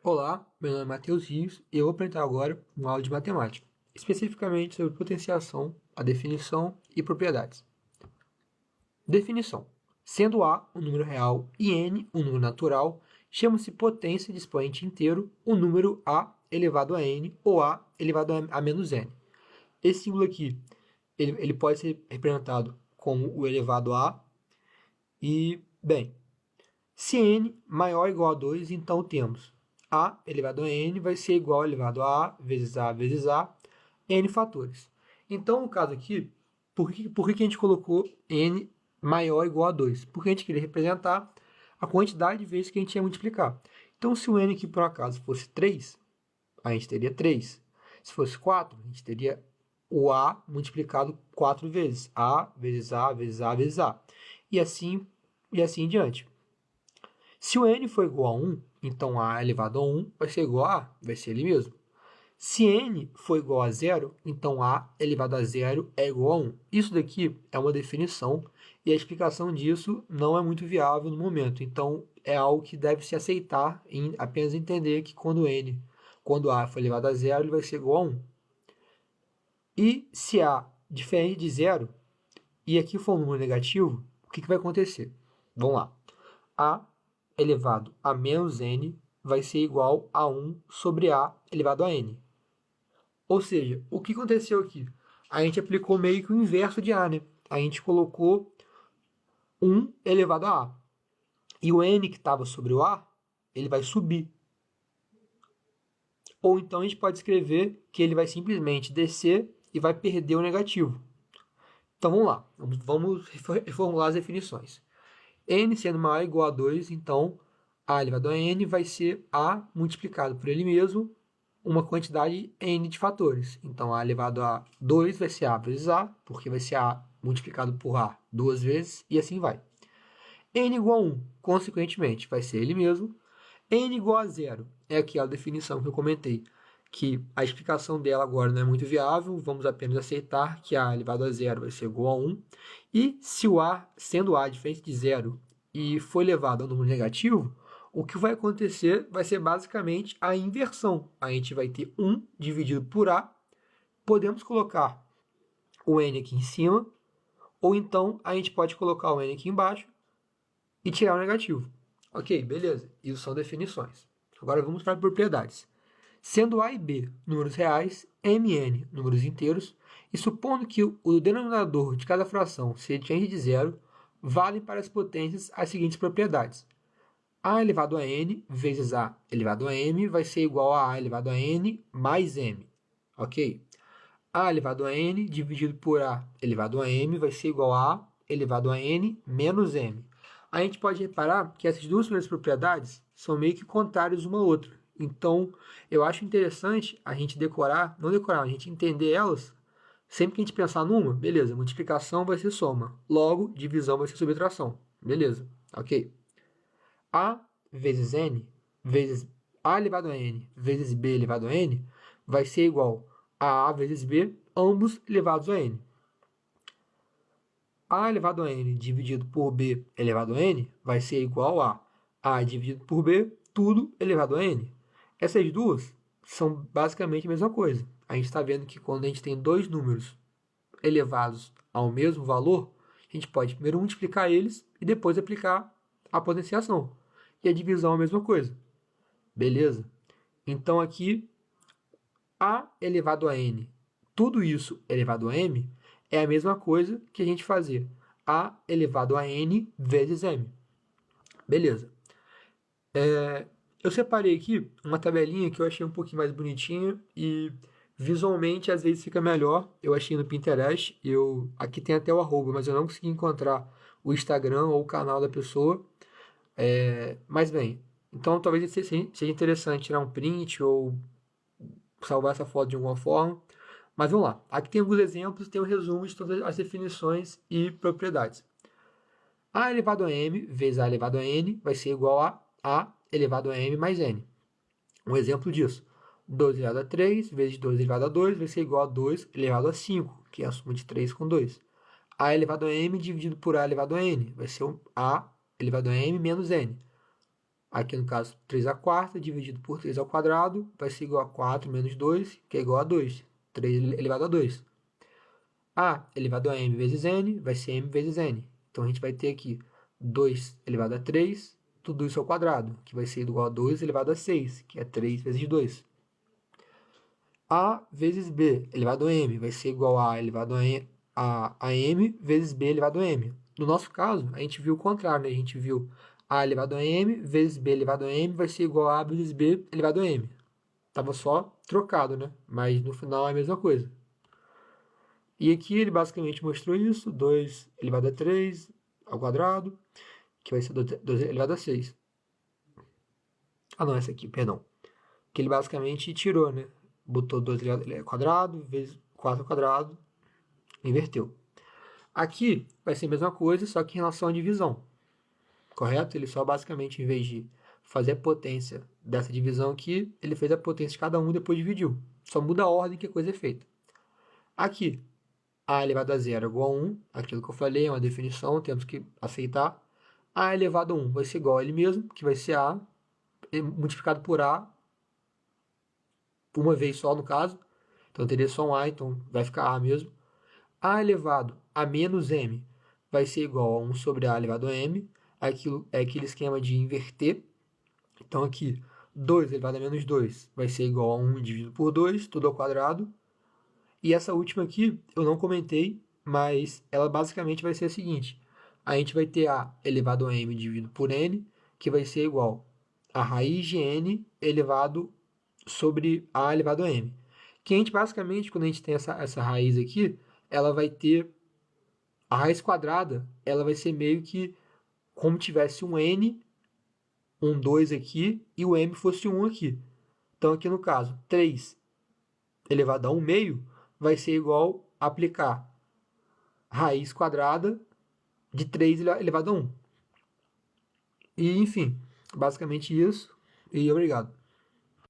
Olá, meu nome é Matheus Rios e eu vou apresentar agora uma aula de matemática, especificamente sobre potenciação, a definição e propriedades. Definição. Sendo A um número real e N um número natural, chama-se potência de expoente inteiro o número A elevado a N ou A elevado a menos N. Esse símbolo aqui, ele pode ser representado como o elevado a e, bem, se n maior ou igual a 2, então temos a elevado a n vai ser igual a elevado a vezes a vezes a, n fatores. Então, no caso aqui, por que a gente colocou n maior ou igual a 2? Porque a gente queria representar a quantidade de vezes que a gente ia multiplicar. Então, se o n aqui, por acaso, fosse 3, a gente teria 3. Se fosse 4, a gente teria o a multiplicado 4 vezes. A vezes a vezes a vezes a. E assim em diante. Se o n for igual a 1, então a elevado a 1 vai ser igual a vai ser ele mesmo. Se n for igual a 0, então a elevado a 0 é igual a 1. Isso daqui é uma definição e a explicação disso não é muito viável no momento. Então, é algo que deve se aceitar em apenas entender que quando a for elevado a 0, ele vai ser igual a 1. E se a diferente de 0, e aqui for um número negativo, o que vai acontecer? Vamos lá. A elevado a menos n vai ser igual a 1 sobre a elevado a n. Ou seja, o que aconteceu aqui? A gente aplicou meio que o inverso de a, né? A gente colocou 1 elevado a a. E o n que estava sobre o a, ele vai subir. Ou então a gente pode escrever que ele vai simplesmente descer e vai perder o negativo. Então vamos lá, vamos reformular as definições. N sendo maior ou igual a 2, então a elevado a n vai ser a multiplicado por ele mesmo, uma quantidade n de fatores. Então a elevado a 2 vai ser a vezes a, porque vai ser a multiplicado por a duas vezes, e assim vai. N igual a 1, consequentemente, vai ser ele mesmo. N igual a 0 é aquela definição que eu comentei, que a explicação dela agora não é muito viável, vamos apenas aceitar que a elevado a 0 vai ser igual a 1. E se o a, sendo a diferente de 0 e for elevado a um número negativo, o que vai acontecer vai ser basicamente a inversão. A gente vai ter 1 dividido por a, podemos colocar o n aqui em cima, ou então a gente pode colocar o n aqui embaixo e tirar o negativo. Ok, beleza. Isso são definições. Agora vamos para propriedades. Sendo A e B números reais, M e N números inteiros, e supondo que o denominador de cada fração seja diferente de zero, valem para as potências as seguintes propriedades. A elevado a N vezes A elevado a M vai ser igual a A elevado a N mais M. Ok? A elevado a N dividido por A elevado a M vai ser igual a A elevado a N menos M. A gente pode reparar que essas duas primeiras propriedades são meio que contrárias uma à outra. Então, eu acho interessante a gente a gente entender elas. Sempre que a gente pensar numa, beleza, multiplicação vai ser soma. Logo, divisão vai ser subtração. Beleza, ok. A vezes N, vezes A elevado a N, vezes B elevado a N, vai ser igual a vezes B, ambos elevados a N. A elevado a n dividido por b elevado a n vai ser igual a dividido por b, tudo elevado a n. Essas duas são basicamente a mesma coisa. A gente está vendo que quando a gente tem dois números elevados ao mesmo valor, a gente pode primeiro multiplicar eles e depois aplicar a potenciação. E a divisão é a mesma coisa. Beleza? Então aqui, a elevado a n, tudo isso elevado a m, é a mesma coisa que a gente fazer a elevado a n vezes m. Beleza. Eu separei aqui uma tabelinha que eu achei um pouquinho mais bonitinha e visualmente às vezes fica melhor. Eu achei no Pinterest. Aqui tem até o arroba, mas eu não consegui encontrar o Instagram ou o canal da pessoa. Mas bem, então talvez seja interessante tirar um print ou salvar essa foto de alguma forma. Mas vamos lá. Aqui tem alguns exemplos, tem um resumo de todas as definições e propriedades. A elevado a m vezes a elevado a n vai ser igual a elevado a m mais n. Um exemplo disso. 2 elevado a 3 vezes 2 elevado a 2 vai ser igual a 2 elevado a 5, que é a soma de 3 com 2. A elevado a m dividido por a elevado a n vai ser a elevado a m menos n. Aqui no caso, 3 à quarta dividido por 3 ao quadrado vai ser igual a 4 menos 2, que é igual a 2. 3 elevado a 2. A elevado a m vezes n vai ser m vezes n. Então, a gente vai ter aqui 2 elevado a 3, tudo isso ao quadrado, que vai ser igual a 2 elevado a 6, que é 3 vezes 2. A vezes b elevado a m vai ser igual a elevado a m vezes b elevado a m. No nosso caso, a gente viu o contrário, né? A gente viu a elevado a m vezes b elevado a m vai ser igual a vezes b elevado a m. Tava só trocado, né? Mas no final é a mesma coisa. E aqui ele basicamente mostrou isso, 2 elevado a 3 ao quadrado, que vai ser 2 elevado a 6. Ah, não, essa aqui, perdão. Que ele basicamente tirou, né? Botou 2 elevado ao quadrado vezes 4 ao quadrado, inverteu. Aqui vai ser a mesma coisa, só que em relação à divisão. Correto? Ele só basicamente, em vez de fazer a potência dessa divisão aqui, ele fez a potência de cada um e depois dividiu. Só muda a ordem que a coisa é feita. Aqui, a elevado a zero é igual a 1, aquilo que eu falei, é uma definição, temos que aceitar. A elevado a 1 vai ser igual a ele mesmo, que vai ser A, multiplicado por A, uma vez só no caso. Então teria só um A, então vai ficar A mesmo. A elevado a menos M vai ser igual a 1 sobre A elevado a M. Aquilo é aquele esquema de inverter. Então aqui, 2 elevado a menos 2 vai ser igual a 1 dividido por 2, tudo ao quadrado. E essa última aqui eu não comentei, mas ela basicamente vai ser a seguinte. A gente vai ter A elevado a M dividido por N, que vai ser igual a raiz de N elevado sobre A elevado a M. Que a gente basicamente, quando a gente tem essa raiz aqui, ela vai ter a raiz quadrada, ela vai ser meio que como tivesse um N, um 2 aqui, e o M fosse 1 aqui. Então, aqui no caso, 3 elevado a 1 meio vai ser igual a aplicar raiz quadrada de 3 elevado a 1. E, enfim, basicamente isso. E obrigado.